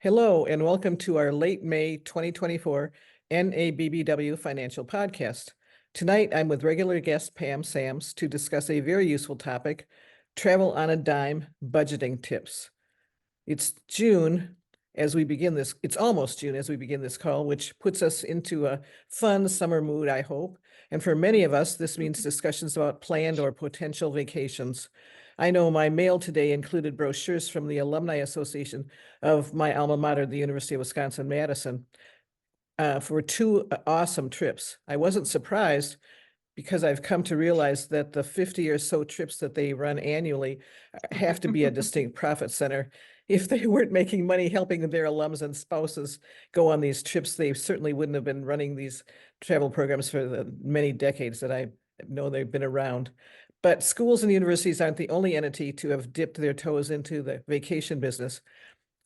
Hello, and welcome to our late May 2024 NABBW Financial Podcast. Tonight, I'm with regular guest Pam Sams to discuss a very useful topic, travel on a dime budgeting tips. It's June as we begin this, it's almost June as we begin this call, which puts us into a fun summer mood, I hope. And for many of us, this means discussions about planned or potential vacations. I know my mail today included brochures from the Alumni Association of my alma mater, the University of Wisconsin-Madison, for two awesome trips. I wasn't surprised because I've come to realize that the 50 or so trips that they run annually have to be a distinct profit center. If they weren't making money helping their alums and spouses go on these trips, they certainly wouldn't have been running these travel programs for the many decades that I know they've been around. But schools and universities aren't the only entity to have dipped their toes into the vacation business.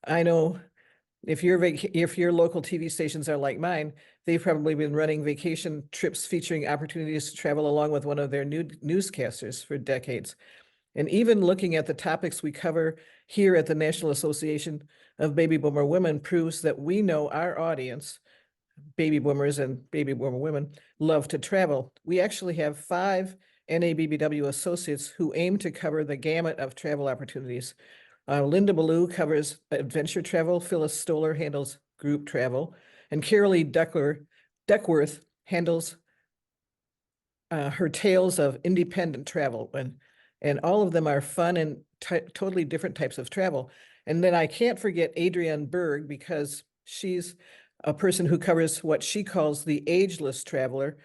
I know if your local TV stations are like mine, they've probably been running vacation trips featuring opportunities to travel along with one of their new newscasters for decades. And even looking at the topics we cover here at the National Association of Baby Boomer Women proves that we know our audience, baby boomers and baby boomer women, love to travel. We actually have 5 NABBW associates who aim to cover the gamut of travel opportunities. Linda Ballou covers adventure travel, Phyllis Stoller handles group travel, and Carolee Duckworth handles her tales of independent travel. And all of them are fun and totally different types of travel. And then I can't forget Adrienne Berg, because she's a person who covers what she calls the ageless traveler,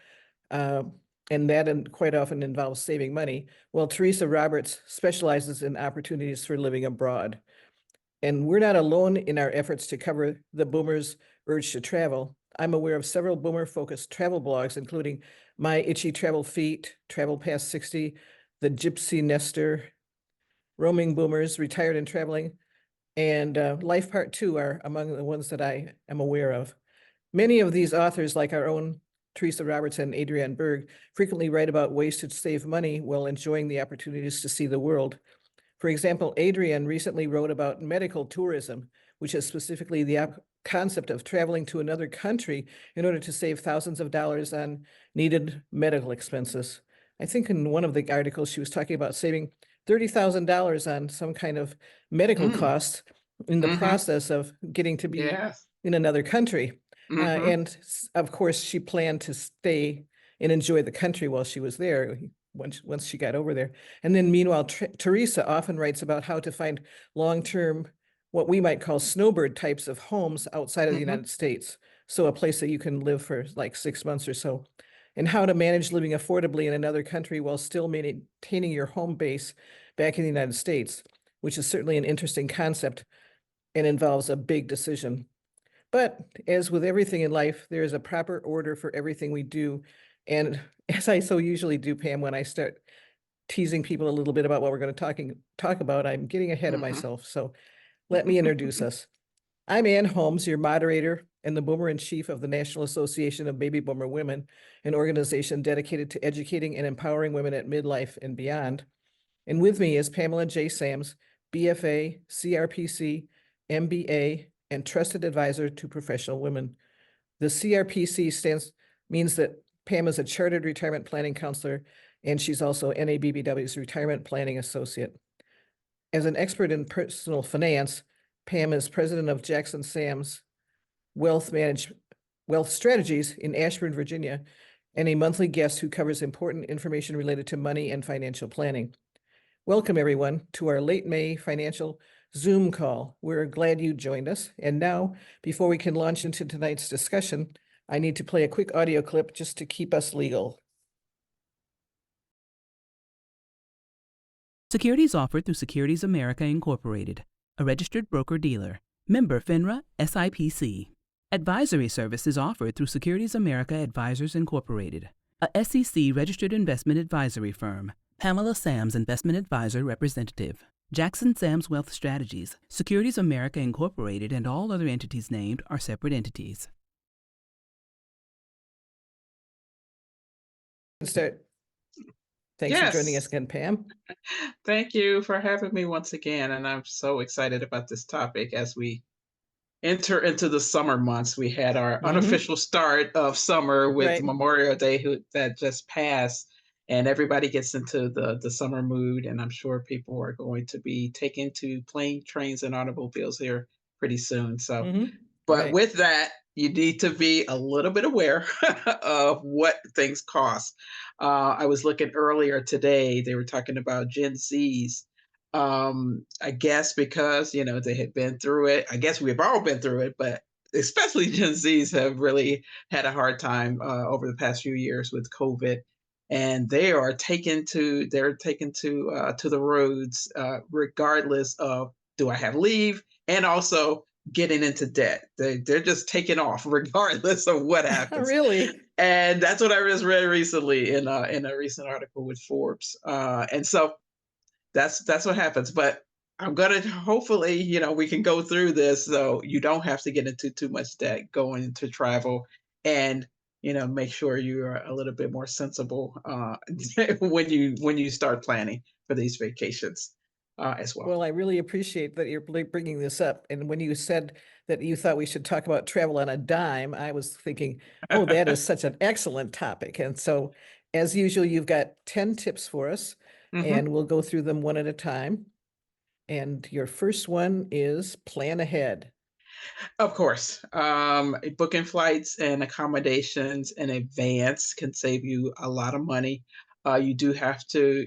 and that quite often involves saving money. Well, Teresa Roberts specializes in opportunities for living abroad. And we're not alone in our efforts to cover the boomers' urge to travel. I'm aware of several boomer-focused travel blogs, including My Itchy Travel Feet, Travel Past 60, The Gypsy Nester, Roaming Boomers, Retired and Traveling, and Life Part 2 are among the ones that I am aware of. Many of these authors, like our own Teresa Roberts and Adrienne Berg, frequently write about ways to save money while enjoying the opportunities to see the world. For example, Adrienne recently wrote about medical tourism, which is specifically the concept of traveling to another country in order to save thousands of dollars on needed medical expenses. I think in one of the articles she was talking about saving $30,000 on some kind of medical costs in the process of getting to be in another country. And of course, she planned to stay and enjoy the country while she was there, once she got over there. And then meanwhile, Teresa often writes about how to find long-term, what we might call snowbird types of homes outside of the United States. So a place that you can live for like 6 months or so, and how to manage living affordably in another country while still maintaining your home base back in the United States, which is certainly an interesting concept and involves a big decision. But as with everything in life, there is a proper order for everything we do. And as I so usually do, Pam, when I start teasing people a little bit about what we're going to talk about, I'm getting ahead of myself. So let me introduce us. I'm Ann Holmes, your moderator and the boomer-in-chief of the National Association of Baby Boomer Women, an organization dedicated to educating and empowering women at midlife and beyond. And with me is Pamela J. Sams, BFA, CRPC, MBA, and trusted advisor to professional women. The CRPC means that Pam is a chartered retirement planning counselor, and she's also NABBW's retirement planning associate. As an expert in personal finance, Pam is president of Jackson Sams Wealth Strategies in Ashburn, Virginia, and a monthly guest who covers important information related to money and financial planning. Welcome, everyone, to our late May financial Zoom call. We're glad you joined us. And now, before we can launch into tonight's discussion, I need to play a quick audio clip just to keep us legal. Securities offered through Securities America Incorporated, a registered broker-dealer, member FINRA SIPC. Advisory services offered through Securities America Advisors Incorporated, a SEC-registered investment advisory firm. Pamela Sams, investment advisor representative. Jackson Sams Wealth Strategies, Securities America Incorporated, and all other entities named are separate entities. Start. Thanks for joining us again, Pam. Thank you for having me once again, and I'm so excited about this topic as we enter into the summer months. We had our Hmm. unofficial start of summer with Right. Memorial Day that just passed, and everybody gets into the summer mood. And I'm sure people are going to be taking to plane, trains, and automobiles here pretty soon. So Hmm. but Right. with that, you need to be a little bit aware of what things cost. I was looking earlier today, they were talking about Gen Zs. I guess because, they had been through it. I guess we've all been through it, but especially Gen Zs have really had a hard time over the past few years with COVID. And they're taken to the roads regardless of, do I have leave, and also getting into debt. They're just taking off regardless of what happens. Really? And that's what I just read recently in a recent article with Forbes. And so that's what happens. But I'm gonna hopefully, we can go through this so you don't have to get into too much debt going to travel, and make sure you are a little bit more sensible when you start planning for these vacations as well. Well, I really appreciate that you're bringing this up. And when you said that you thought we should talk about travel on a dime, I was thinking, oh, that is such an excellent topic. And so, as usual, you've got 10 tips for us, and Hmm. we'll go through them one at a time. And your first one is plan ahead. Of course. Booking flights and accommodations in advance can save you a lot of money. You do have to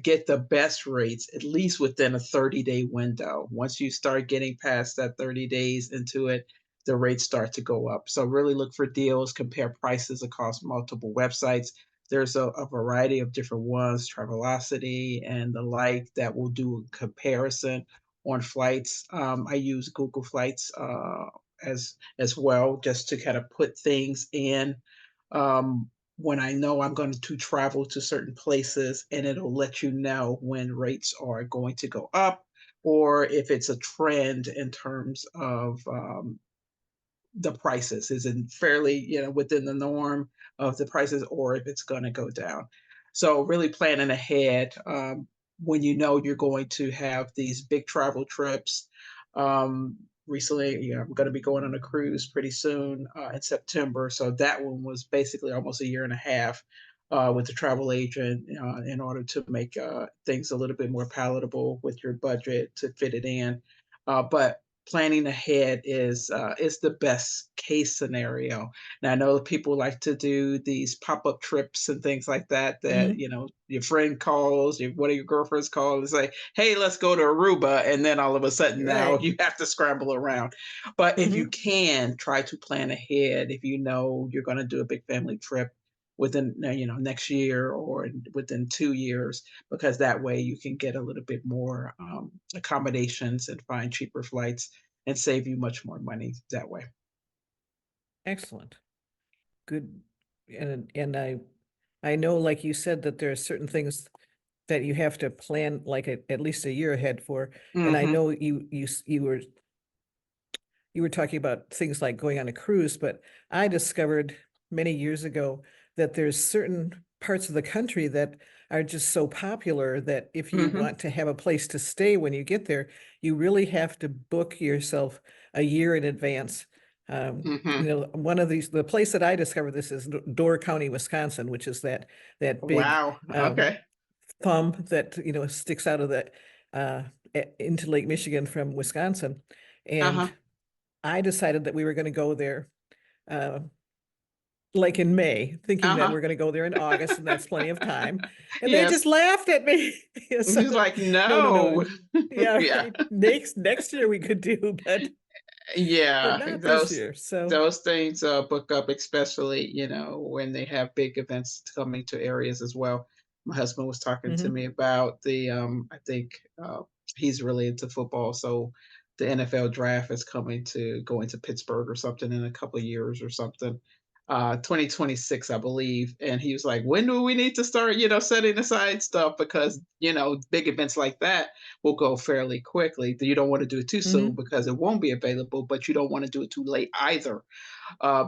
get the best rates, at least within a 30-day window. Once you start getting past that 30 days into it, the rates start to go up. So really look for deals, compare prices across multiple websites. There's a variety of different ones, Travelocity and the like, that will do a comparison on flights. I use Google Flights as well, just to kind of put things in when I know I'm going to travel to certain places, and it'll let you know when rates are going to go up, or if it's a trend in terms of the prices. Is it fairly, within the norm of the prices, or if it's going to go down? So really planning ahead, when you're going to have these big travel trips. Recently, I'm going to be going on a cruise pretty soon in September. So that one was basically almost a year and a half with the travel agent in order to make things a little bit more palatable with your budget to fit it in. But planning ahead is the best case scenario. Now I know people like to do these pop-up trips and things like that. That Mhm. your friend calls, one of your girlfriends calls and say, "Hey, let's go to Aruba," and then all of a sudden now Right. you have to scramble around. But if you Hmm. can try to plan ahead, if you know you're going to do a big family trip within next year or within 2 years, because that way you can get a little bit more accommodations and find cheaper flights and save you much more money that way. Excellent. Good. And I know, like you said, that there are certain things that you have to plan like at least a year ahead for. And I Hmm. know you were talking about things like going on a cruise, but I discovered many years ago that there's certain parts of the country that are just so popular that if you Hmm. want to have a place to stay when you get there, you really have to book yourself a year in advance. Hmm. One of the place that I discovered this is Door County, Wisconsin, which is that big Wow. um, Okay. thumb that sticks out of the uh, into Lake Michigan from Wisconsin, and Uh-huh. I decided that we were going to go there uh, like in May, thinking that Uh-huh. we're going to go there in August, and that's plenty of time. And they Yes. just laughed at me. So, He's like, no, no, no. no. Yeah, Yeah. right. Next year we could do, but Yeah, not this those year. So, those things book up, especially when they have big events coming to areas as well. My husband was talking to mhm. me about the I think he's really into football, so the NFL draft is coming to go into Pittsburgh or something in a couple of years or something. 2026, I believe. And he was like, when do we need to start, setting aside stuff? Because, big events like that will go fairly quickly. You don't want to do it too soon Mhm. because it won't be available, but you don't want to do it too late either,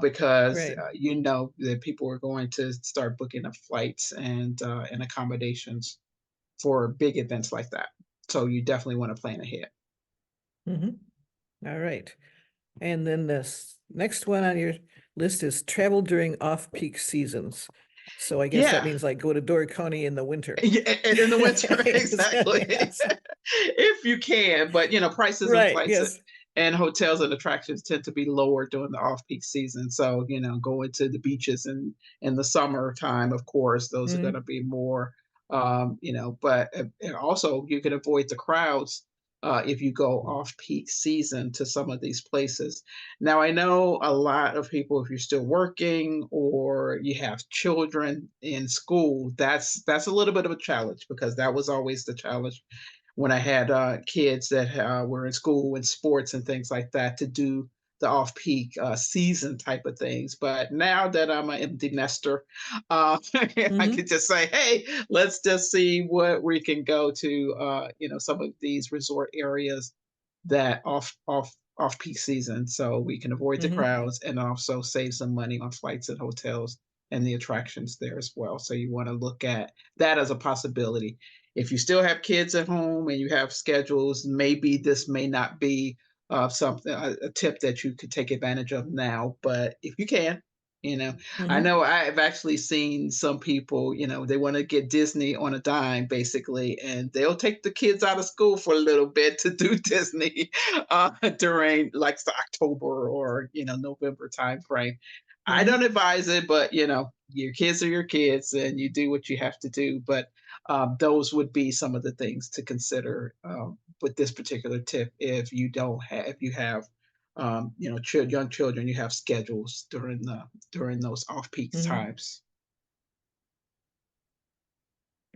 because Right. you know that people are going to start booking up flights and accommodations for big events like that. So you definitely want to plan ahead. Mhm. All right. And then this next one on your list is travel during off-peak seasons. So I guess that Yeah. means like go to Door County in the winter. Yeah, in the winter, exactly. Yes. If you can, but, prices and Right, flights yes. and hotels and attractions tend to be lower during the off-peak season, so, going to the beaches in the summertime, of course, those are Mhm, gonna be more, but, and also you can avoid the crowds, if you go off-peak season to some of these places. Now, I know a lot of people, if you're still working or you have children in school, that's a little bit of a challenge because that was always the challenge when I had kids that were in school and sports and things like that to do the off peak season type of things. But now that I'm an empty nester, I mhm, could just say, hey, let's just see what we can go to, some of these resort areas that off peak season so we can avoid the mhm, crowds and also save some money on flights and hotels and the attractions there as well. So you want to look at that as a possibility. If you still have kids at home and you have schedules, maybe this may not be something a tip that you could take advantage of now. But if you can, you know, I mhm, know I've actually seen some people, they want to get Disney on a dime, basically, and they'll take the kids out of school for a little bit to do Disney during like the October or November time frame. I mhm, don't advise it, but your kids are your kids, and you do what you have to do. But those would be some of the things to consider with this particular tip if you don't have if you have young children, you have schedules during those off peak mhm. times.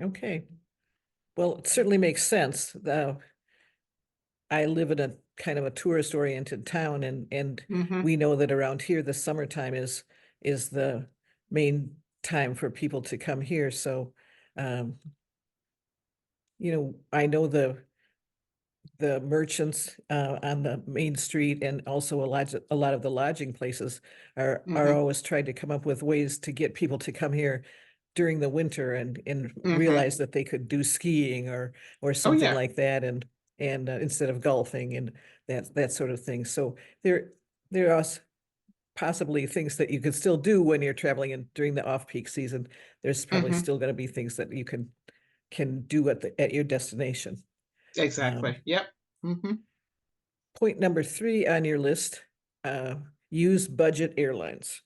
Okay. Well, it certainly makes sense. I live in a kind of a tourist-oriented town, and Hmm. we know that around here, the summertime is the main time for people to come here. So, um, I know the merchants on the main street and also a lot of the lodging places are Hmm. always trying to come up with ways to get people to come here during the winter and Hmm. realize that they could do skiing or Oh something yeah. like that and instead of golfing and that sort of thing. So there are possibly things that you could still do when you're traveling in during the off-peak season. There's probably Hmm. still going to be things that you can do at your destination. Um, Exactly. Yep. Hmm. Point number 3 on your list, uh, use budget airlines.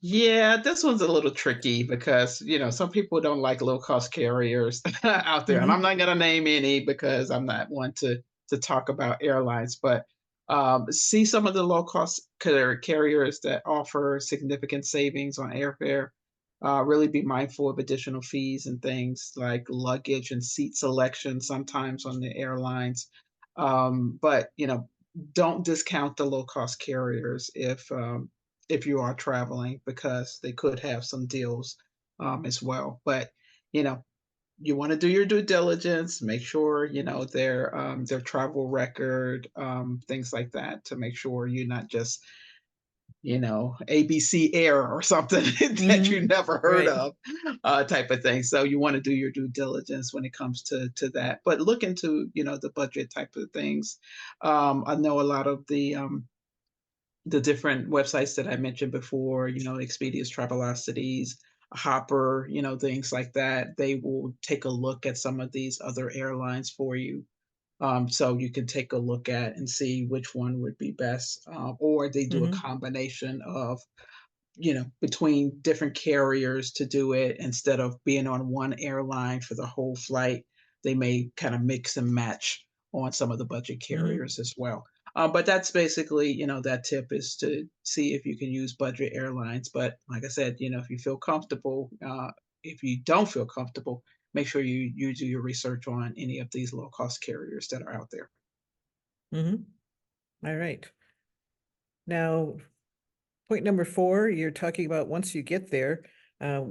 Yeah, this one's a little tricky because, some people don't like low cost carriers out there. And I'm Mhm, not going to name any because I'm not one to talk about airlines, but see some of the low cost carriers that offer significant savings on airfare. Really be mindful of additional fees and things like luggage and seat selection sometimes on the airlines. But, don't discount the low cost carriers if you are traveling because they could have some deals as well. But you know, you want to do your due diligence, make sure their travel record, things like that, to make sure you're not just ABC Air or something that you mhm, never heard right, of, type of thing. So you want to do your due diligence when it comes to that. But look into the budget type of things. I know a lot of the different websites that I mentioned before, Expedia's Travelocities, Hopper, things like that. They will take a look at some of these other airlines for you. So you can take a look at and see which one would be best. Or they do a mhm, combination of between different carriers to do it instead of being on one airline for the whole flight. They may kind of mix and match on some of the budget mhm, carriers as well. But that's basically, that tip is to see if you can use budget airlines. But like I said, if you feel comfortable, if you don't feel comfortable, make sure you do your research on any of these low cost carriers that are out there. mhm. All right. Now, point number 4, you're talking about once you get there,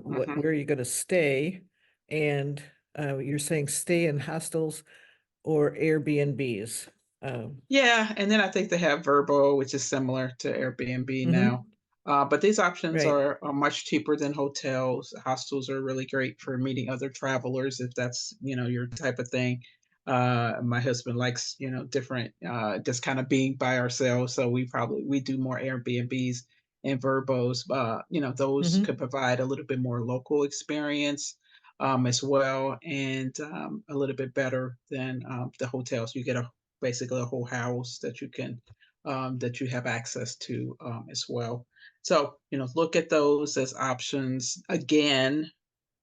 Mhm. where are you gonna stay? And, you're saying stay in hostels or Airbnbs. Yeah, and then I think they have Vrbo, which is similar to Airbnb now. Mhm, But these options right, are much cheaper than hotels. Hostels are really great for meeting other travelers if that's your type of thing. My husband likes, different, just kind of being by ourselves. So we do more Airbnbs and Verbos. Those Mhm. could provide a little bit more local experience as well, and a little bit better than the hotels. You get a basically a whole house that you have access to as well. So look at those as options. Again,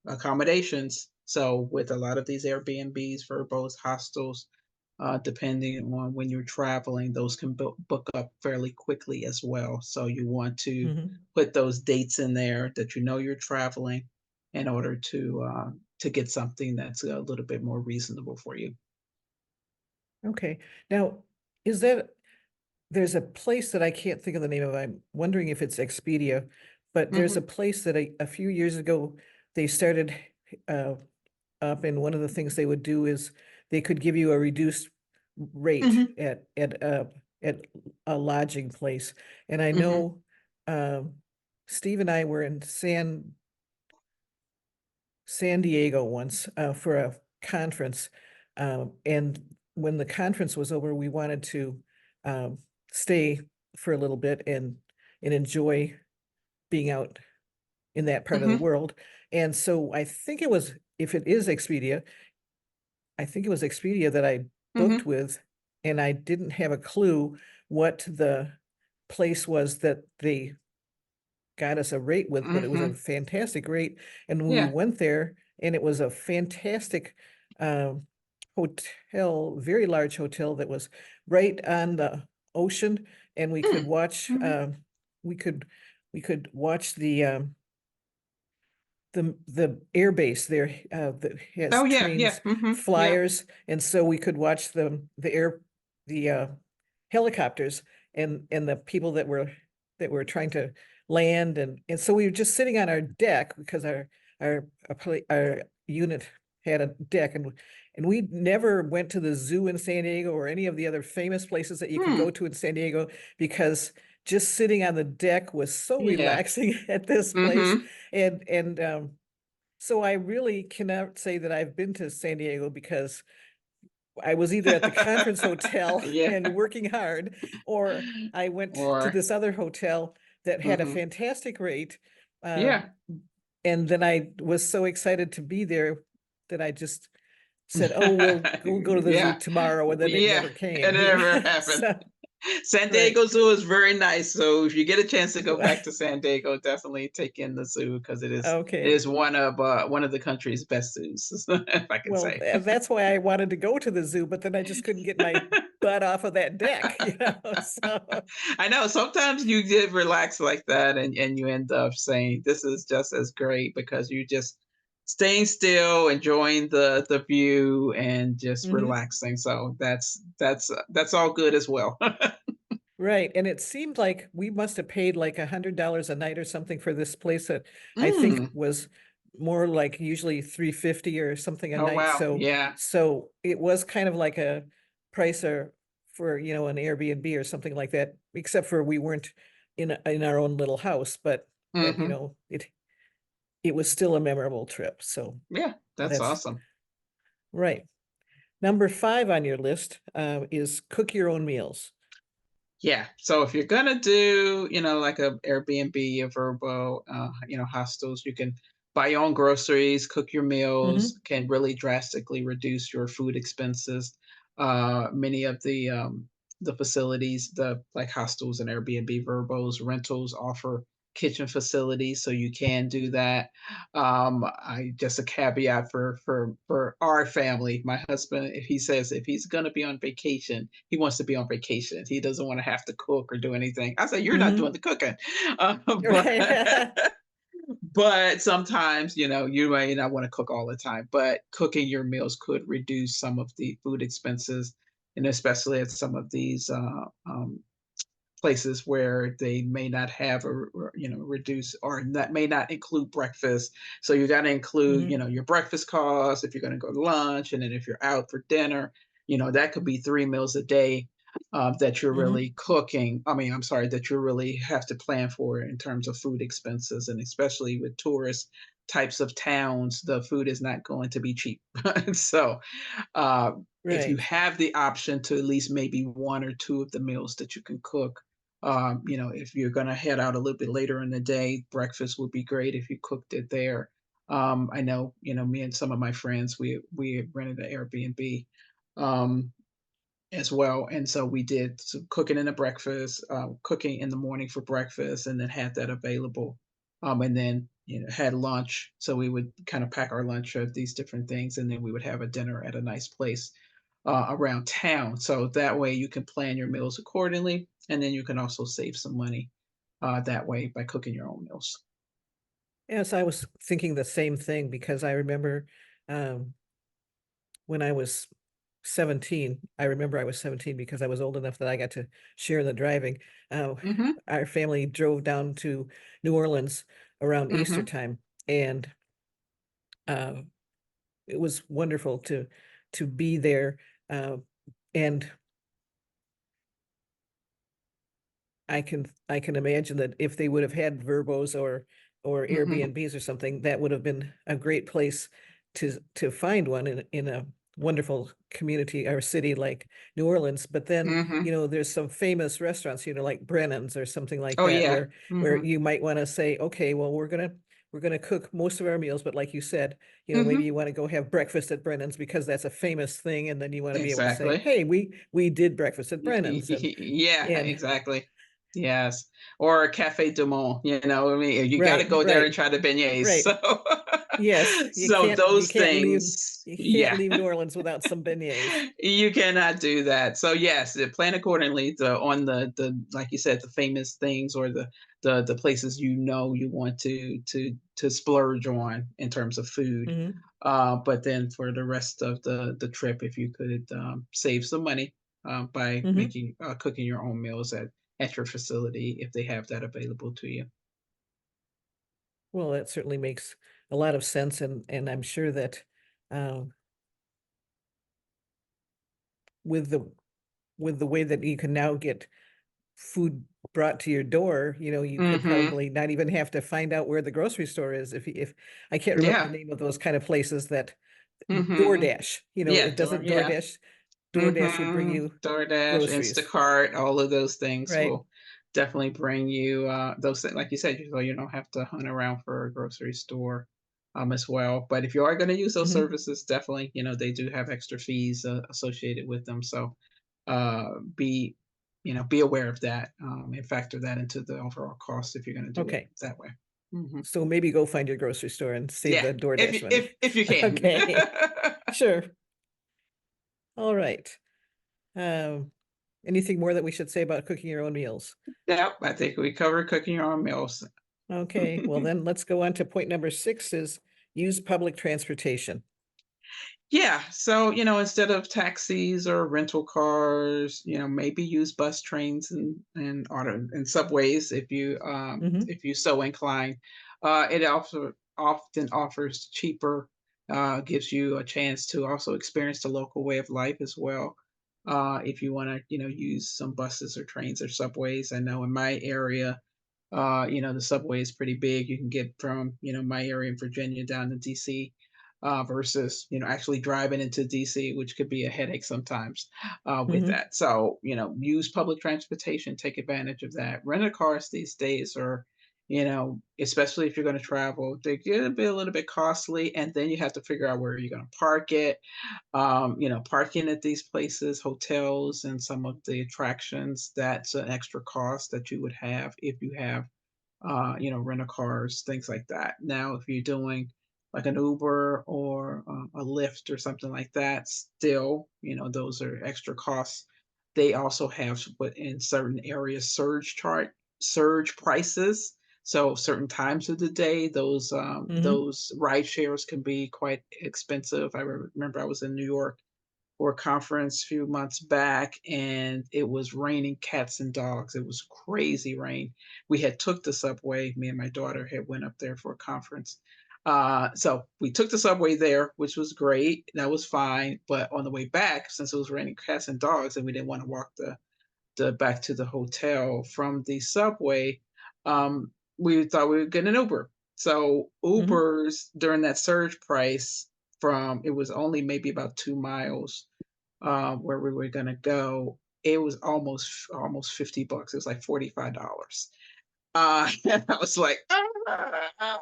accommodations. So with a lot of these Airbnbs, Verbos, hostels, depending on when you're traveling, those can book up fairly quickly as well. So you want to Mhm. put those dates in there that you know you're traveling in order to get something that's a little bit more reasonable for you. Okay. Now, is that there's a place that I can't think of the name of. I'm wondering if it's Expedia, but there's a Hmm. place that a few years ago they started uh, up, and one of the things they would do is they could give you a reduced rate Hmm. at a lodging place. And I Hmm. know Steve and I were in San Diego once for a conference. And when the conference was over, we wanted to um, stay for a little bit and enjoy being out in that part of the Hmm. world. And so I think it was, if it is Expedia, I think it was Expedia that I booked Hmm. with, and I didn't have a clue what the place was that they got us a rate with, but it was a Hmm. fantastic rate. And we Yeah. went there and it was a fantastic hotel, very large hotel that was right on the ocean. And we could watch, Mm-hmm. we could, we could watch the air base there that has Oh yeah, yeah. trains, Yeah. flyers, and so we could watch the helicopters and the people that were trying to land, and so we were just sitting on our deck because our unit had a deck, and we never went to the zoo in San Diego or any of the other famous places that you could go Hmm. to in San Diego because just sitting on the deck was so Yeah. relaxing at this place. Hmm. And so I really cannot say that I've been to San Diego because I was either at the conference hotel Yeah. and working hard, or I went to Or this other hotel that had a mhm. fantastic rate. Uh, Yeah. and then I was so excited to be there that I just said, "Oh, we'll go to the zoo Yeah. tomorrow," and then it Yeah. never It came. never happened. So San right. Diego Zoo is very nice, so if you get a chance to go back to San Diego, definitely take in the zoo because it Okay. is one of the country's best zoos, if I can Well, say. that's why I wanted to go to the zoo, but then I just couldn't get my butt off of that deck, So, I know sometimes you get relaxed like that and you end up saying this is just as great because you just staying still, enjoying the view and just mhm. relaxing. So that's all good as well. Right. And it seemed like we must have paid like $100 a night or something for this place that I think Mm. was more like usually 350 or something a Oh night. wow. So Yeah. so it was kind of like a price or for, an Airbnb or something like that, except for we weren't in our own little house, but Hmm. it was still a memorable trip. So Yeah, that's that's awesome. right. Number 5 on your list is cook your own meals. Yeah. So if you're gonna do, like a Airbnb, a Verbo, hostels, you can buy your own groceries, cook your meals, Hmm. can really drastically reduce your food expenses. Many of the facilities, the like hostels and Airbnb, Verbos, rentals offer kitchen facilities, so you can do that. I just a caveat for our family. My husband, if he says if he's gonna be on vacation, he wants to be on vacation. He doesn't want to have to cook or do anything. I say you're not doing Hmm. the cooking, uh, Right. but but sometimes you may not want to cook all the time. But cooking your meals could reduce some of the food expenses, and especially at some of these places where they may not have reduce or that may not include breakfast. So you got to include Hmm. your breakfast costs if you're going to go to lunch, and then if you're out for dinner, that could be 3 meals a day that you're Hmm. really cooking. I mean, I'm sorry, that you really have to plan for in terms of food expenses, and especially with tourists types of towns, the food is not going to be cheap. So, uh, if you Right. have the option to at least maybe 1 or 2 of the meals that you can cook, if you're gonna head out a little bit later in the day, breakfast would be great if you cooked it there. I know, me and some of my friends, we rented an Airbnb, um, as well, and so we did some cooking in the breakfast, cooking in the morning for breakfast, and then had that available, and then had lunch. So we would kind of pack our lunch of these different things, and then we would have a dinner at a nice place around town. So that way you can plan your meals accordingly, and then you can also save some money that way by cooking your own meals. Yes, I was thinking the same thing because I remember, um, when I was 17, I remember I was 17 because I was old enough that I got to share the driving. Uh, Hmm. our family drove down to New Orleans around Easter Hmm. time, and uh, it was wonderful to be there. Uh, and I can imagine that if they would have had Verbos or Hmm. Airbnbs or something, that would have been a great place to find one in a wonderful community or city like New Orleans. But then, Hmm. there's some famous restaurants, like Brennan's or something like Oh that, yeah. where Hmm. you might want to say, okay, well, we're gonna cook most of our meals, but like you said, maybe Hmm. you want to go have breakfast at Brennan's because that's a famous thing, and then you want to be able to say, Exactly. hey, we did breakfast at Brennan's, Yeah, and exactly. Yes, or Cafe Du Monde, I mean, you gotta right, go there and right, try the beignets, right. so Yes, so you those can't leave things, you can't yeah. leave New Orleans without some beignets. You cannot do that. So, yes, plan accordingly on the like you said, the famous things or the places you want to splurge on in terms of food. Mhm, But then for the rest of the trip, if you could, save some money, by mhm. making cooking your own meals at your facility if they have that available to you. Well, that certainly makes a lot of sense, and I'm sure that, um, with the way that you can now get food brought to your door, you could Mhm. probably not even have to find out where the grocery store is if I can't remember the Yeah. name of those kind of places that Mhm. DoorDash, Yeah, it doesn't yeah. DoorDash would bring Mhm. you DoorDash, groceries, Instacart, all of those things right? will definitely bring you, those like you said, so you don't have to hunt around for a grocery store, as well. But if you are gonna use those Mhm, services, definitely, they do have extra fees, associated with them. So, be be aware of that, and factor that into the overall cost if you're gonna do it okay. that way. Mhm. So maybe go find your grocery store and save Yeah, the if DoorDash you money. if you can. Okay, sure. All right. Um, Anything more that we should say about cooking your own meals? Yep, I think we covered cooking your own meals. Okay, well then let's go on to point number 6 is use public transportation. Yeah, so, instead of taxis or rental cars, maybe use bus trains and auto and subways Mhm, if you so inclined. It also often offers cheaper, gives you a chance to also experience the local way of life as well. If you want to, use some buses or trains or subways. I know in my area, the subway is pretty big. You can get from, my area in Virginia down to DC, versus, actually driving into DC, which could be a headache sometimes, with mhm, that. So, use public transportation, take advantage of that. Rental cars these days are, especially if you're going to travel, they get to be a little bit costly. And then you have to figure out where you're going to park it. Parking at these places, hotels, and some of the attractions, that's an extra cost that you would have if you have, rental cars, things like that. Now, if you're doing like an Uber or a Lyft or something like that, still, those are extra costs. They also have, but in certain areas, surge prices. So certain times of the day, mhm, those ride shares can be quite expensive. I remember I was in New York for a conference a few months back, and it was raining cats and dogs. It was crazy rain. We had took the subway. Me and my daughter had went up there for a conference. So we took the subway there, which was great. That was fine. But on the way back, since it was raining cats and dogs, and we didn't want to walk the back to the hotel from the subway, we thought we would get an Uber. So Mhm. Ubers during that surge price from it was only maybe about 2 miles where we were gonna go. It was almost $50. It was like $45. And I was like, "Ah."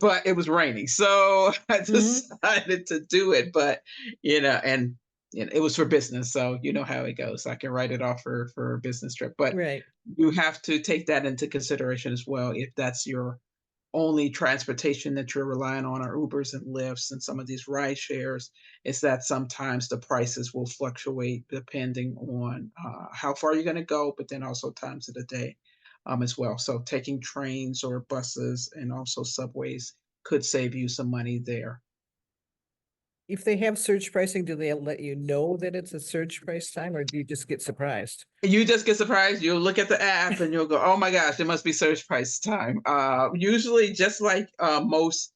But it was raining, so I Mhm. decided to do it. But and it was for business, so you know how it goes. I can write it off for a business trip, but Right. you have to take that into consideration as well if that's your only transportation that you're relying on are Ubers and Lyfts and some of these ride shares, is that sometimes the prices will fluctuate depending on how far you're going to go, but then also times of the day as well. So taking trains or buses and also subways could save you some money there. If they have surge pricing, do they let you know that it's a surge price time, or do you just get surprised? You just get surprised. You'll look at the app and you'll go, "Oh my gosh, it must be surge price time." Usually, just like most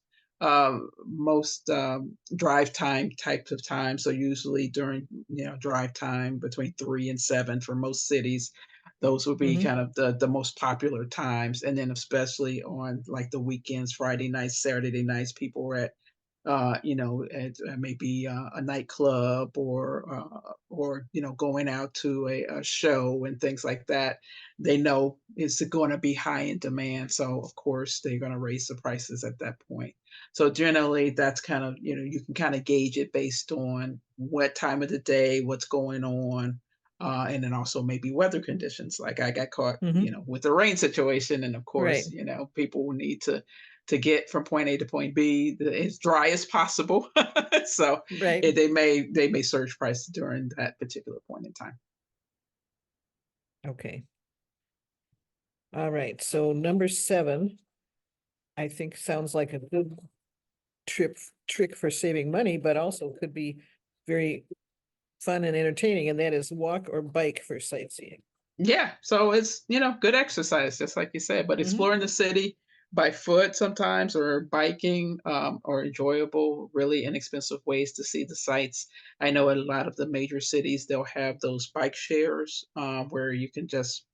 drive time types of time. So usually during drive time between 3 and 7 for most cities, those would be Mhm. kind of the most popular times. And then especially on like the weekends, Friday nights, Saturday nights, people are at at maybe a nightclub or going out to a show and things like that. They know it's going to be high in demand, so of course they're going to raise the prices at that point. So generally, that's kind of you can kind of gauge it based on what time of the day, what's going on. And then also maybe weather conditions. Like I got caught, Mhm. with the rain situation, and of course, Right. people will need to get from point A to point B as dry as possible. So Right. they may surge price during that particular point in time. Okay. All right. So number 7, I think sounds like a good trip trick for saving money, but also could be very fun and entertaining, and that is walk or bike for sightseeing. Yeah, so it's, good exercise, just like you said, but Mhm. exploring the city by foot sometimes or biking are enjoyable, really inexpensive ways to see the sights. I know in a lot of the major cities, they'll have those bike shares where you can just,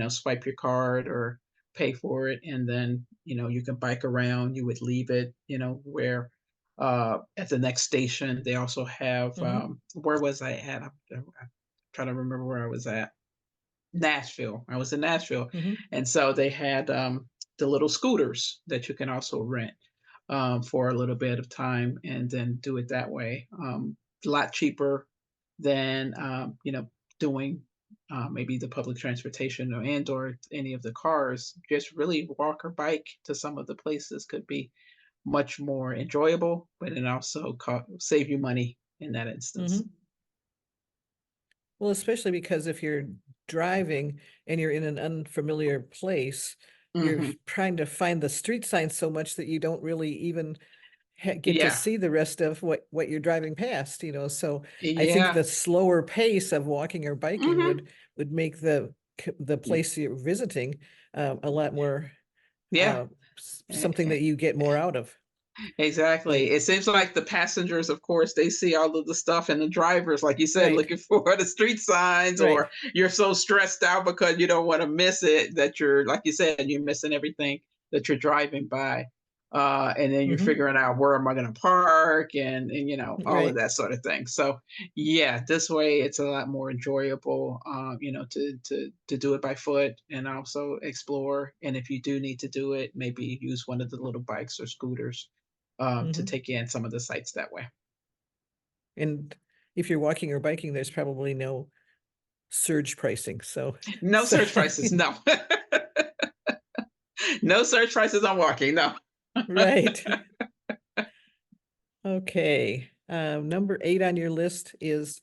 swipe your card or pay for it. And then, you can bike around. You would leave it, where at the next station, they also have, Mhm. where was I at? I'm trying to remember where I was at. Nashville. I was in Nashville, Mhm. and so they had, the little scooters that you can also rent, for a little bit of time and then do it that way. A lot cheaper than, doing, maybe the public transportation or any of the cars. Just really walk or bike to some of the places could be much more enjoyable, but it also save you money in that instance. Mhm. Well, especially because if you're driving and you're in an unfamiliar place, you're Mhm. trying to find the street signs so much that you don't really even get to Yeah. see the rest of what you're driving past, so I think Yeah. the slower pace of walking or biking Mhm. would make the place you're visiting, a lot more, Yeah. uh, something that you get more out of. Exactly. Like It seems like the passengers, of course, they see all of the stuff, and the drivers, like you said, right, looking for the street signs, right. or you're so stressed out because you don't want to miss it that you're, like you said, you're missing everything that you're driving by. And then you're Mhm. figuring out where am I going to park and all of Right. that sort of thing. So yeah, this way it's a lot more enjoyable, to do it by foot and also explore. And if you do need to do it, maybe use one of the little bikes or scooters to Mhm. take in some of the sites that way. And if you're walking or biking, there's probably no surge pricing, so No so search prices, no. No search prices on walking, no. right. Okay, number 8 on your list is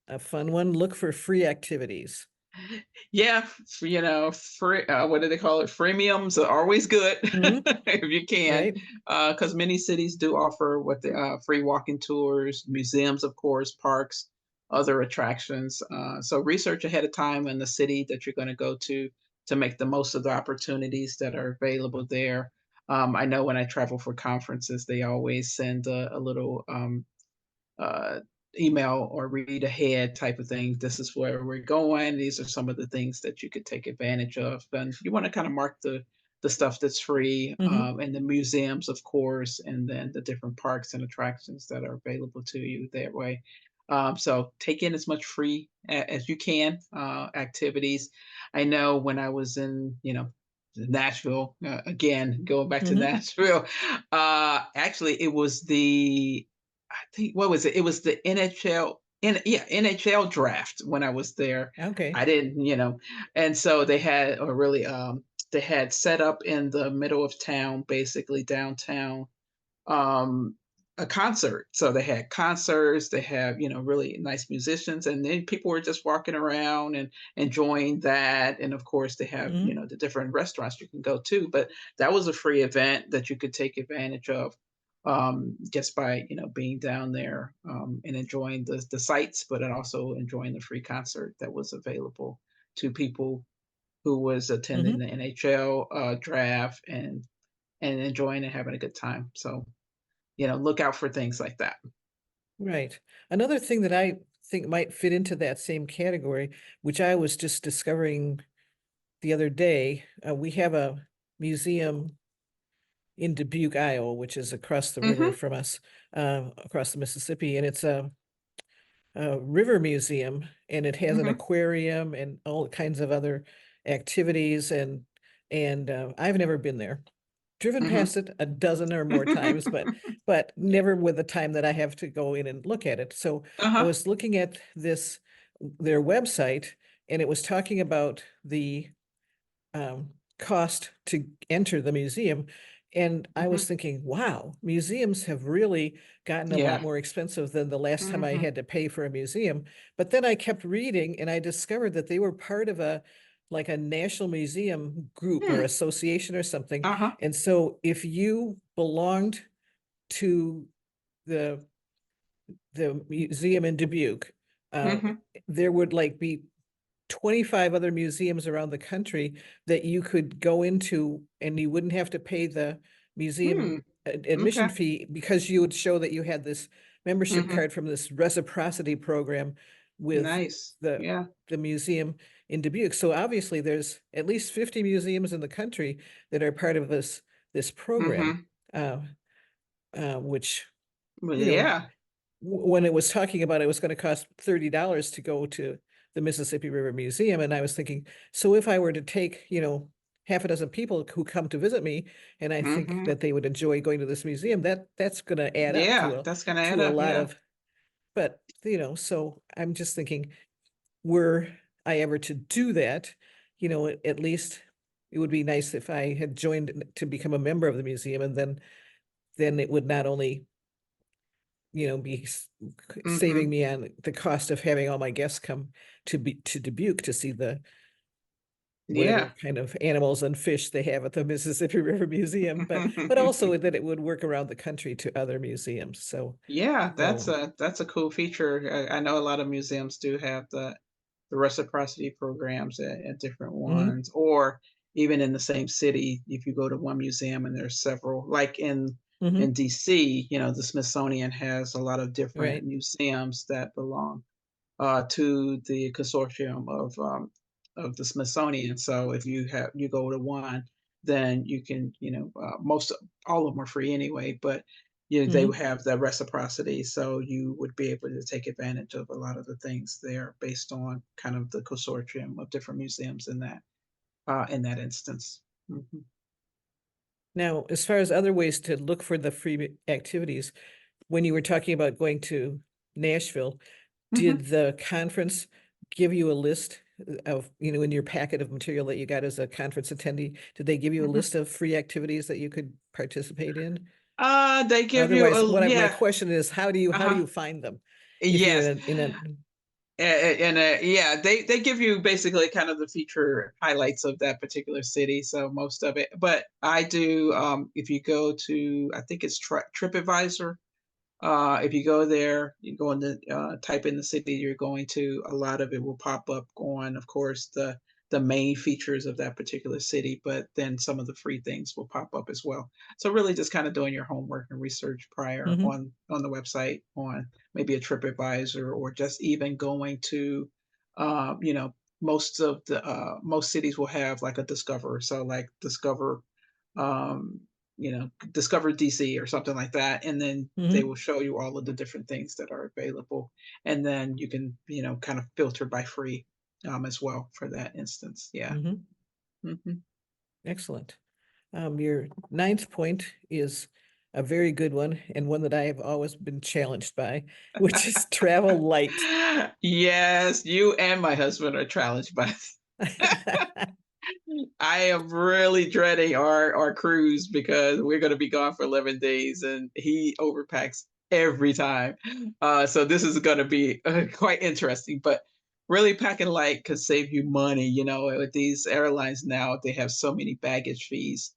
a fun one, look for free activities. Yeah, free, what do they call it? Freemiums are always good Mhm. if you can, Right. because many cities do offer what the free walking tours, museums, of course, parks, other attractions. So research ahead of time in the city that you're going to go to make the most of the opportunities that are available there. I know when I travel for conferences, they always send a little uh, email or read ahead type of thing. This is where we're going. These are some of the things that you could take advantage of. And you want to kind of mark the stuff that's free, Mhm. and the museums, of course, and then the different parks and attractions that are available to you that way. So take in as much free as you can activities. I know when I was in, Nashville, again, going back to Mhm. Nashville, actually, it was I think, what was it? It was the NHL draft when I was there. Okay. I didn't, and so they had set up in the middle of town, basically downtown, um, a concert. So they had concerts, they have, really nice musicians, and then people were just walking around and enjoying that. And of course, they have, Mhm. the different restaurants you can go to. But that was a free event that you could take advantage of, just by, being down there, and enjoying the sights, but then also enjoying the free concert that was available to people who was attending Mhm. the NHL draft and enjoying and having a good time. So look out for things like that. Right. Another thing that I think might fit into that same category, which I was just discovering the other day, we have a museum in Dubuque, Iowa, which is across the river Mhm, from us, across the Mississippi, and it's a river museum, and it has an mhm, aquarium and all kinds of other activities, and I've never been there. Driven mhm. past it a dozen or more times, but never with the time that I have to go in and look at it. So I Uh-huh, was looking at their website, and it was talking about the cost to enter the museum. And I mhm. was thinking, wow, museums have really gotten a lot Yeah. more expensive than the last time I Mhm, had to pay for a museum. But then I kept reading and I discovered that they were part of like a national museum group or hmm, association or something. uh-huh, And so if you belonged to the the museum in Dubuque, uh, mhm, there would like be 25 other museums around the country that you could go into and you wouldn't have to pay the museum hmm, admission m'kay, fee because you would show that you had this membership mhm. card from this reciprocity program with Nice. the Yeah. the museum in Dubuque. So obviously there's at least 50 museums in the country that are part of this program, Mhm. uh, which, Well, you know, yeah. when it was talking about it was going to cost $30 to go to the Mississippi River Museum, and I was thinking, so if I were to take, half a dozen people who come to visit me, and I think Mhm. that they would enjoy going to this museum, that's going to add up Yeah, that's gonna add to a up, lot yeah. of, but so I'm just thinking, were I ever to do that, at least it would be nice if I had joined to become a member of the museum, and then it would not only be saving Mhm. me on the cost of having all my guests come to Dubuque to see the whatever Yeah. kind of animals and fish they have at the Mississippi River Museum, but also that it would work around the country to other museums. Yeah, So that's a cool feature. I know a lot of museums do have the reciprocity programs at different mhm, ones, or even in the same city, if you go to one museum and there's several, like in mhm, DC, the Smithsonian has a lot of different right. museums that belong to the consortium of the Smithsonian. So if you go to one, then you can most all of them are free anyway, but they will Mhm. have that reciprocity, so you would be able to take advantage of a lot of the things there based on kind of the consortium of different museums in that instance. Mhm. Now, as far as other ways to look for the free activities, when you were talking about going to Nashville, Mhm. did the conference give you a list of, in your packet of material that you got as a conference attendee, did they give you a Mhm. list of free activities that you could participate in? They give you Otherwise, a my yeah. question is, how do Uh-huh. you find them if you're Yes. in a Yeah, they give you basically kind of the feature highlights of that particular city, so most of it. But I do, if you go to, I think it's TripAdvisor. If you go there, you go in the type in the city you're going to. A lot of it will pop up on, of course, the main features of that particular city, but then some of the free things will pop up as well. So really, just kind of doing your homework and research prior Mhm, on the website, on maybe a TripAdvisor, or just even going to, uh, you know, most cities will have like a Discover. So like Discover. um, Discover DC or something like that, and then they Mhm, will show you all of the different things that are available, and then you can, kind of filter by free, as well for that instance. Yeah. mhm. Mhm. Excellent. Your ninth point is a very good one and one that I have always been challenged by, which is travel light. Yes, you and my husband are challenged by I am really dreading our cruise because we're gonna be gone for 11 days, and he overpacks every time. So this is gonna be, quite interesting, but really packing light could save you money, with these airlines now, they have so many baggage fees.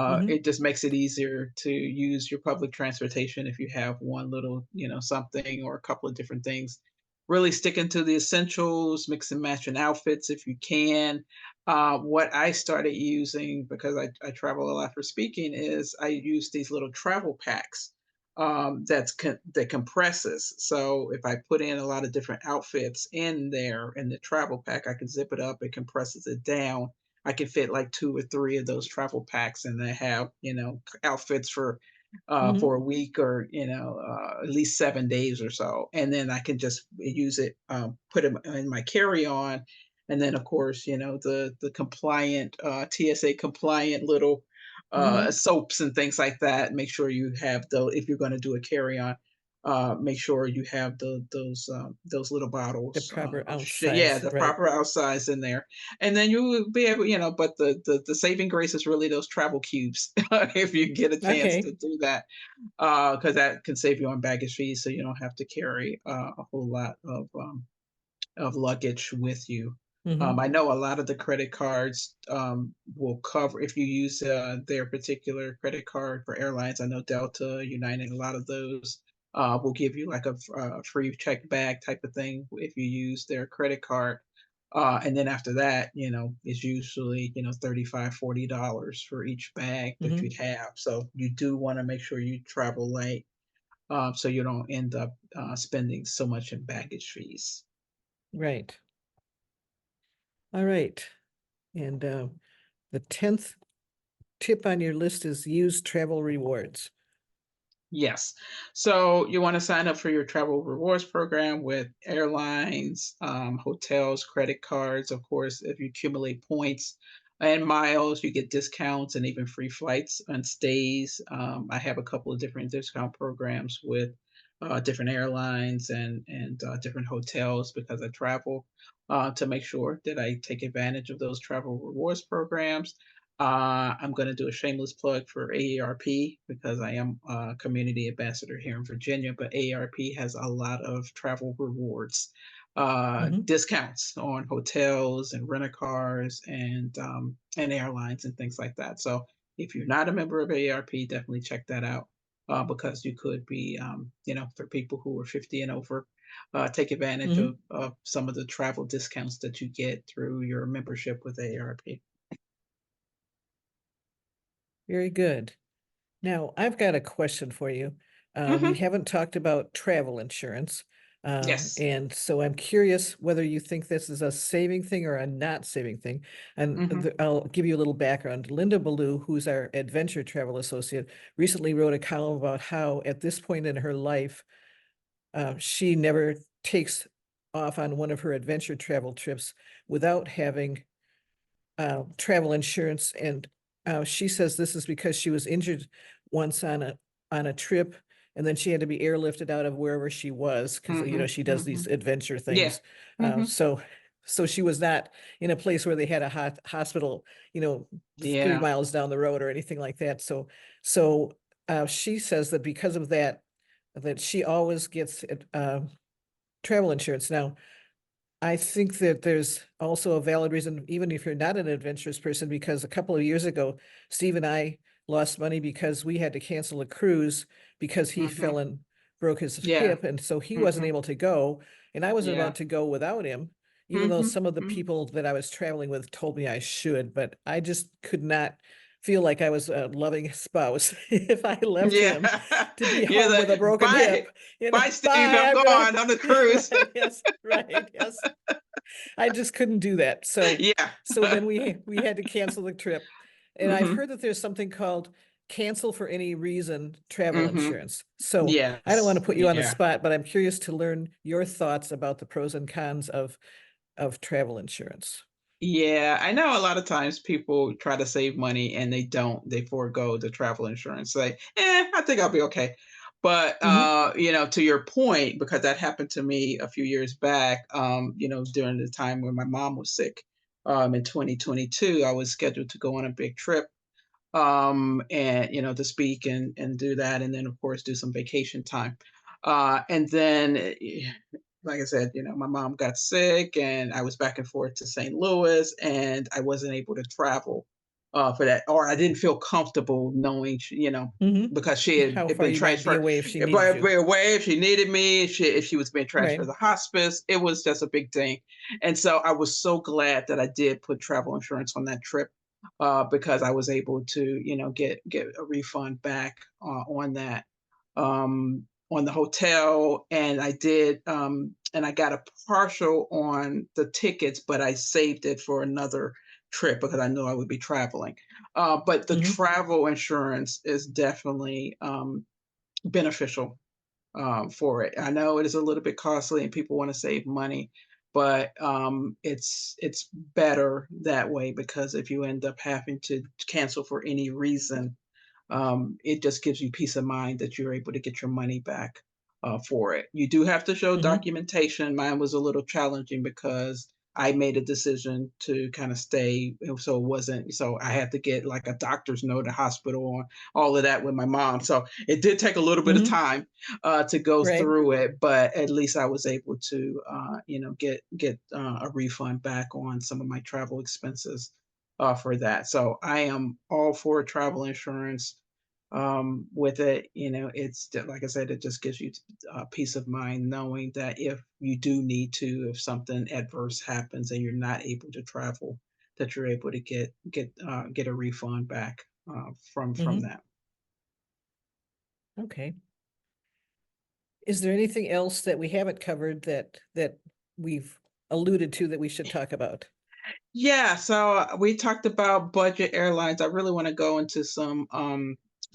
Mhm, It just makes it easier to use your public transportation if you have one little, something or a couple of different things. Really sticking to the essentials, mix and matching outfits if you can. What I started using, because I travel a lot for speaking, is I use these little travel packs, that compresses. So if I put in a lot of different outfits in there in the travel pack, I can zip it up. It compresses it down. I can fit like two or three of those travel packs, and I have outfits for mhm, a week, or at least 7 days or so, and then I can just use it, put them in my carry on, and then of course the compliant, TSA compliant little mhm. soaps and things like that. Make sure you have those if you're going to do a carry on. Make sure you have those little The bottles, proper ounce yeah, size, the right. proper outsize in there, and then you will be able, but the saving grace is really those travel cubes if you get a chance to Okay. do that, because that can save you on baggage fees, so you don't have to carry a whole lot of luggage with you. Mhm, I know a lot of the credit cards, will cover if you use their particular credit card for airlines. I know Delta, United, a lot of those will give you like a free check bag type of thing if you use their credit card. And then after that, it's usually, 35, $40 for each bag that mhm. you'd have. So you do want to make sure you travel light, so you don't end up spending so much in baggage fees. Right. All right. And the 10th tip on your list is use travel rewards. Yes. So you want to sign up for your travel rewards program with airlines, hotels, credit cards. Of course, if you accumulate points and miles, you get discounts and even free flights and stays. I have a couple of different discount programs with different airlines and different hotels because I travel, to make sure that I take advantage of those travel rewards programs. I'm going to do a shameless plug for AARP because I am a community ambassador here in Virginia, but AARP has a lot of travel rewards, Mhm, discounts on hotels and rent a cars and airlines and things like that. So if you're not a member of AARP, definitely check that out, because you could be, for people who are 50 and over, take advantage mhm. of some of the travel discounts that you get through your membership with AARP. Very good. Now, I've got a question for you. We Mhm. haven't talked about travel insurance. Yes. And so I'm curious whether you think this is a saving thing or a not saving thing. And Mhm. I'll give you a little background. Linda Ballou, who's our adventure travel associate, recently wrote a column about how at this point in her life, she never takes off on one of her adventure travel trips without having travel insurance, and she says this is because she was injured once on a trip, and then she had to be airlifted out of wherever she was because Mhm. she does these Mhm. adventure Yeah. things. Mhm. So she was not in a place where they had a hospital, 3 Yeah. miles down the road or anything like that. So she says that because of that, that she always gets travel insurance. Now, I think that there's also a valid reason, even if you're not an adventurous person, because a couple of years ago, Steve and I lost money because we had to cancel a cruise because he fell Mhm. and broke his Yeah. hip, and so he wasn't Mhm. able to go, and I wasn't Yeah. about to go without him, even though Mhm. some of the Mhm. people that I was traveling with told me I should, but I just could not feel like I was a loving spouse if I left Yeah. him to be You're home with a the broken bye. hip. Bye, Steve. Bye, I'm I'm gonna, gone on the cruise. right, yes, right, yes. I just couldn't do that. So Yeah. so then we had to cancel the trip. And I've Mhm. heard that there's something called cancel for any reason travel Mhm. insurance. So I don't want Yes. to put you on the Yeah. spot, but I'm curious to learn your thoughts about the pros and cons of travel insurance. Yeah, I know a lot of times people try to save money and they don't. They forego the travel insurance. Say, I think I'll be okay. But Hmm. to your point, because that happened to me a few years back, during the time when my mom was sick, in 2022, I was scheduled to go on a big trip, and to speak and do that, and then of course do some vacation time. And then like I said, my mom got sick and I was back and forth to St. Louis and I wasn't able to travel for that, or I didn't feel comfortable knowing, Hmm. because she had How far been you might be transferred, away if she if needed I you. be away, if she needed me, if she was being transferred to Right. the hospice, it was just a big thing. And so I was so glad that I did put travel insurance on that trip, because I was able to, get a refund back on that, on the hotel, and I did, and I got a partial on the tickets, but I saved it for another trip because I knew I would be traveling. But the Hmm. travel insurance is definitely beneficial, for it. I know it is a little bit costly and people want to save money, but it's better that way because if you end up having to cancel for any reason, it just gives you peace of mind that you're able to get your money back for it. You do have to show Hmm. documentation. Mine was a little challenging because I made a decision to kind of stay, so it wasn't. So I had to get like a doctor's note, a hospital, and all of that with my mom. So it did take a little bit of Hmm. time to go Right. through it, but at least I was able to, get a refund back on some of my travel expenses for that. So I am all for travel insurance. With it, like I said, it just gives you peace of mind knowing that if you do need to, if something adverse happens and you're not able to travel, that you're able to get a refund back from Hmm. that. Okay. Is there anything else that we haven't covered that we've alluded to that we should talk about? Yeah, so we talked about budget airlines. I really want to go into some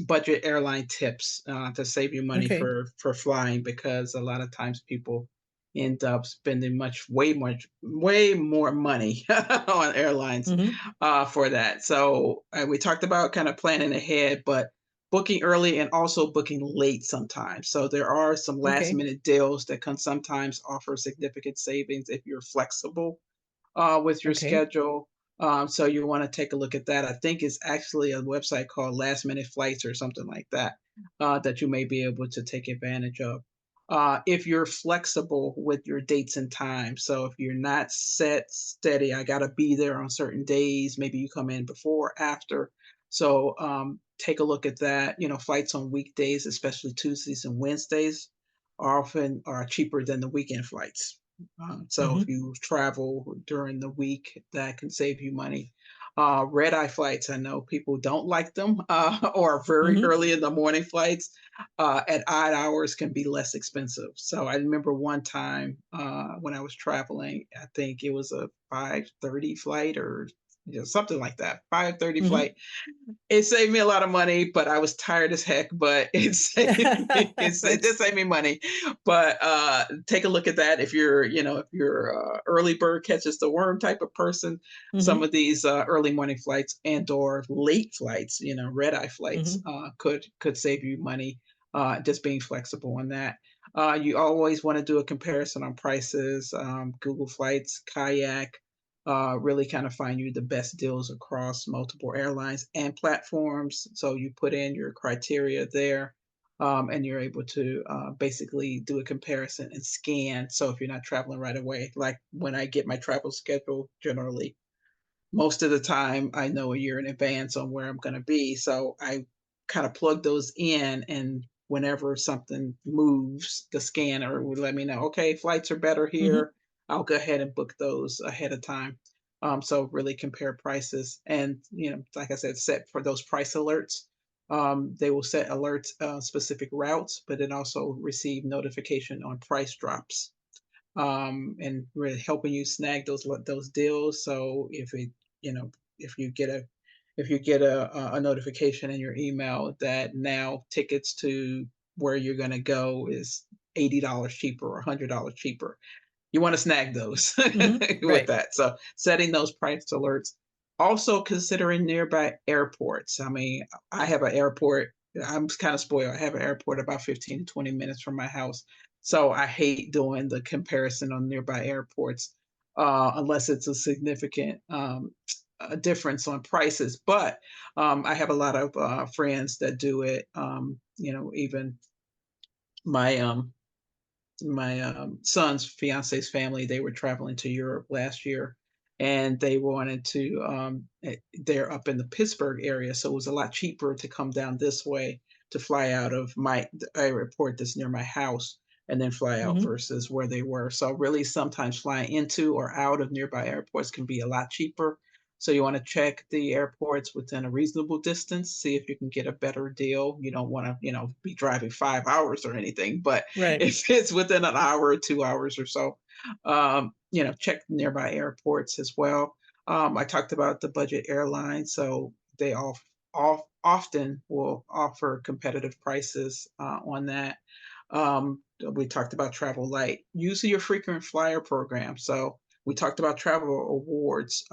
budget airline tips to save you money Okay. for flying, because a lot of times people end up spending way more money on airlines Hmm. for that. So we talked about kind of planning ahead, but booking early and also booking late sometimes. So there are some last Okay. minute deals that can sometimes offer significant savings if you're flexible with your Okay. schedule. So you want to take a look at that. I think it's actually a website called Last Minute Flights or something like that, that you may be able to take advantage of. If you're flexible with your dates and times, so if you're not set steady, I got to be there on certain days, maybe you come in before or after. So take a look at that. Flights on weekdays, especially Tuesdays and Wednesdays, are cheaper than the weekend flights. So if Hmm. you travel during the week, that can save you money. Red eye flights, I know people don't like them, or very Hmm. early in the morning flights at odd hours can be less expensive. So I remember one time when I was traveling, I think it was a 5:30 flight or something like that, 5:30 Hmm. flight. It saved me a lot of money, but I was tired as heck, but it saved me it did save me money. But, take a look at that if you're early bird catches the worm type of person. Some Hmm. of these, early morning flights and/or late flights, red-eye flights, Hmm. could save you money, just being flexible on that. You always wanna do a comparison on prices, Google Flights, Kayak, really kind of find you the best deals across multiple airlines and platforms. So you put in your criteria there, and you're able to basically do a comparison and scan. So if you're not traveling right away, like when I get my travel schedule, generally most of the time I know a year in advance on where I'm going to be. So I kind of plug those in, and whenever something moves, the scanner would let me know, okay, flights are better Hmm. here. I'll go ahead and book those ahead of time. So really compare prices, and like I said, set for those price alerts. They will set alerts specific routes, but then also receive notification on price drops, and really helping you snag those deals. So you know if you get a if you get a notification in your email that now tickets to where you're going to go is $80 cheaper or $100 cheaper, you want to snag those with Right. that. So setting those price alerts. Also considering nearby airports. I mean, I have an airport. I'm kind of spoiled. I have an airport about 15 to 20 minutes from my house. So I hate doing the comparison on nearby airports unless it's a significant a difference on prices. But I have a lot of friends that do it. Even my son's fiance's family, they were traveling to Europe last year, and they wanted to they're up in the Pittsburgh area, so it was a lot cheaper to come down this way to fly out of my the airport that's near my house and then fly out Hmm. versus where they were. So really sometimes flying into or out of nearby airports can be a lot cheaper. So you want to check the airports within a reasonable distance, see if you can get a better deal. You don't want to, be driving 5 hours or anything, but Right. if it's within an hour or 2 hours or so, check nearby airports as well. I talked about the budget airlines, so they often will offer competitive prices on that. We talked about travel light. Use your frequent flyer program. So we talked about travel rewards,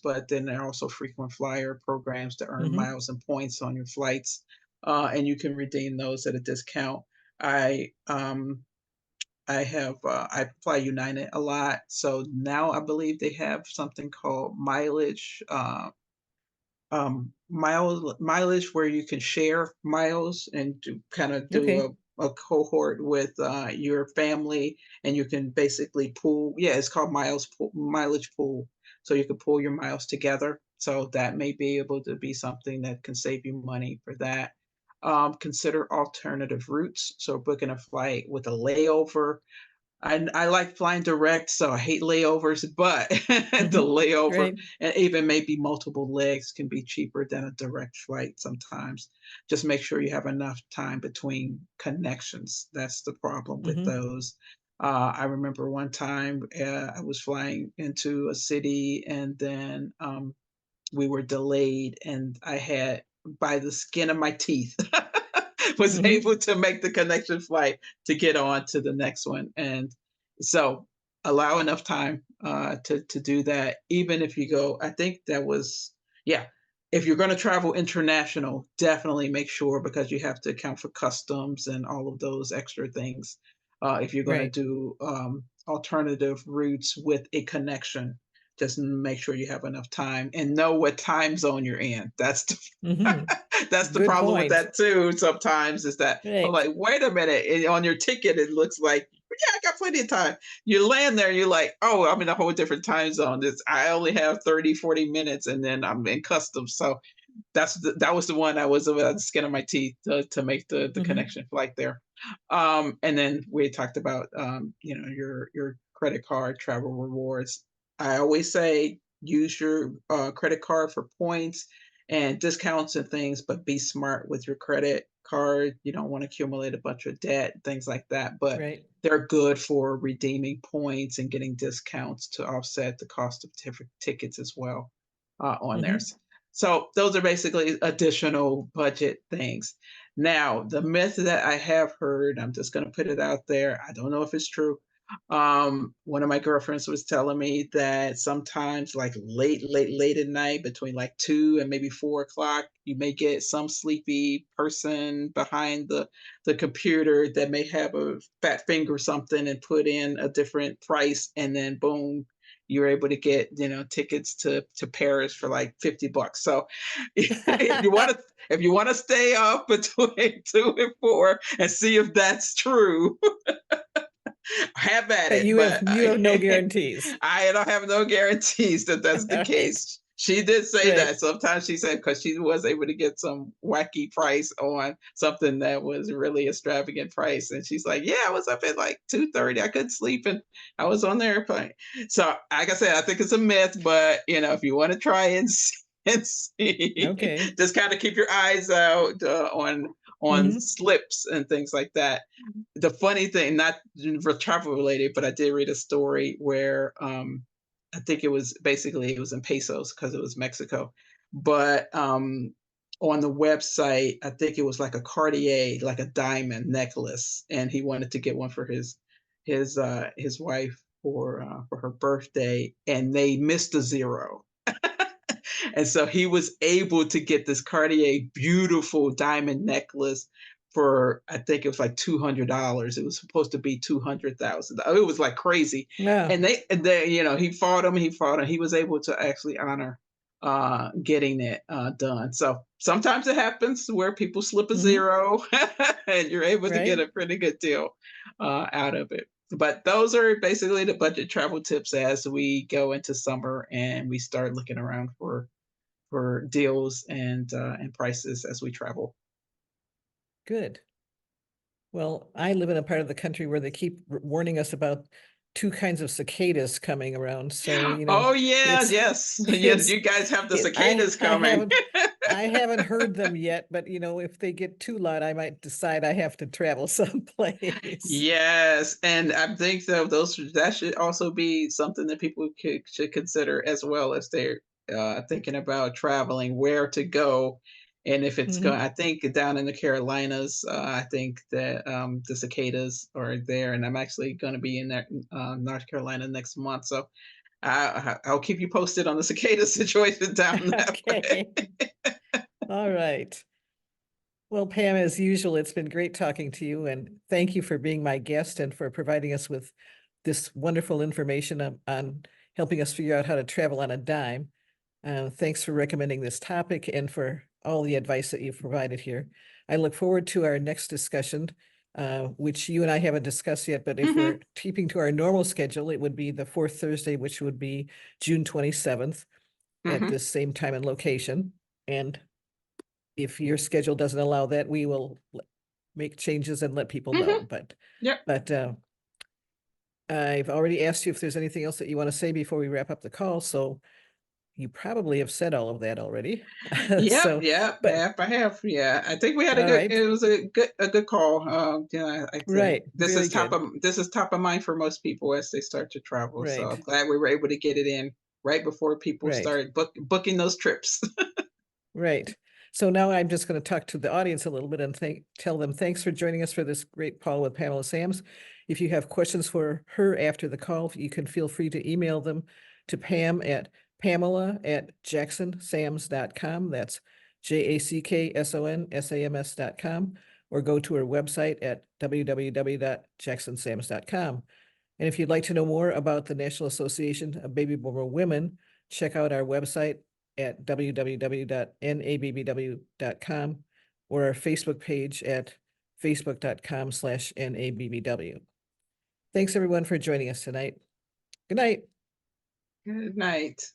but then there are also frequent flyer programs to earn Hmm. miles and points on your flights, and you can redeem those at a discount. I I fly United a lot, so now I believe they have something called mileage where you can share miles and kind of do Okay. a cohort with your family, and you can basically pool. Yeah, it's called mileage pool. So you can pool your miles together. So that may be able to be something that can save you money for that. Consider alternative routes. So booking a flight with a layover. I like flying direct, so I hate layovers, but the Hmm. layover Right. and even maybe multiple legs can be cheaper than a direct flight sometimes. Just make sure you have enough time between connections. That's the problem with Hmm. those. I remember one time I was flying into a city, and then we were delayed, and I had, by the skin of my teeth, was Hmm. able to make the connection flight to get on to the next one. And so allow enough time to do that. Even if you go, I think that was, yeah. If you're going to travel international, definitely make sure, because you have to account for customs and all of those extra things. If you're going to Right. do alternative routes with a connection, just make sure you have enough time and know what time zone you're in. Hmm. That's the Good problem with point. that too. Sometimes is that I'm Right. like, wait a minute, and on your ticket it looks like, yeah, I got plenty of time. You land there, you're like, oh, I'm in a whole different time zone. I only have 30, 40 minutes, and then I'm in customs. So that was the one I was about the skin of my teeth to make the Hmm. connection flight there. And then we talked about your credit card travel rewards. I always say use your credit card for points and discounts and things, but be smart with your credit card. You don't want to accumulate a bunch of debt, things like that. But Right. they're good for redeeming points and getting discounts to offset the cost of tickets as well on Hmm. theirs. So those are basically additional budget things. Now, the myth that I have heard, I'm just going to put it out there. I don't know if it's true. One of my girlfriends was telling me that sometimes, like late at night, between like 2 and maybe 4 o'clock, you may get some sleepy person behind the computer that may have a fat finger or something and put in a different price, and then boom, you're able to get tickets to Paris for like $50. So if you want to stay up between 2 and 4 and see if that's true, have at But it. you have But you have no guarantees. I don't have no guarantees that that's the All right. case. She did say Right. that. Sometimes she said, because she was able to get some wacky price on something that was really extravagant price, and she's like, "Yeah, I was up at like 2:30. I couldn't sleep, and I was on the airplane." So, like I said, I think it's a myth, but if you want to try and see, Okay. just kind of keep your eyes out on Hmm. slips and things like that. The funny thing, not travel related, but I did read a story where I think it was in pesos because it was Mexico. but on the website, I think it was like a Cartier, like a diamond necklace, and he wanted to get one for his wife for her birthday, and they missed a zero. And so he was able to get this Cartier beautiful diamond necklace for, I think it was like $200. It was supposed to be 200,000. It was like crazy. Yeah. And they, he fought him, he fought him. He was able to actually honor getting it done. So sometimes it happens where people slip a Hmm. zero and you're able to get Right. a pretty good deal out of it. But those are basically the budget travel tips as we go into summer and we start looking around for deals and prices as we travel. Good. Well, I live in a part of the country where they keep warning us about two kinds of cicadas coming around. So, Oh yeah, it's yes, yeah. it's You guys have the it cicadas I coming. haven't heard them yet, but if they get too loud, I might decide I have to travel someplace. Yes, and I think that should also be something that people should consider as well as they're thinking about traveling, where to go, and if it's going. Hmm. I think down in the Carolinas, I think that the cicadas are there, and I'm actually going to be in there, North Carolina next month, so I'll keep you posted on the cicada situation down that way. Okay. All right. Well, Pam, as usual, it's been great talking to you, and thank you for being my guest and for providing us with this wonderful information on helping us figure out how to travel on a dime. Thanks for recommending this topic and for all the advice that you've provided here. I look forward to our next discussion, which you and I haven't discussed yet, but if Mhm, we're keeping to our normal schedule, it would be the fourth Thursday, which would be June 27th at mhm, this same time and location. And if your schedule doesn't allow that, we will make changes and let people know. mhm. But Yep. but I've already asked you if there's anything else that you want to say before we wrap up the call. So you probably have said all of that already. Yep, So, yep, but yep, I have, yeah. I think we had all right, it was a good call. Yeah, I think right, very good, this is top of mind for most people as they start to travel. So I'm right, glad we were able to get it in right before people right, start booking those trips. right. So now I'm just going to talk to the audience a little bit and tell them thanks for joining us for this great call with Pamela Sams. If you have questions for her after the call, you can feel free to email them to Pam at Pamela@jacksonsams.com. That's JACKSONSAMS.com, or go to her website at www.jacksonsams.com. And if you'd like to know more about the National Association of Baby Boomer Women, check out our website at www.nabbw.com or our Facebook page at facebook.com/nabbw. Thanks everyone for joining us tonight. Good night. Good night.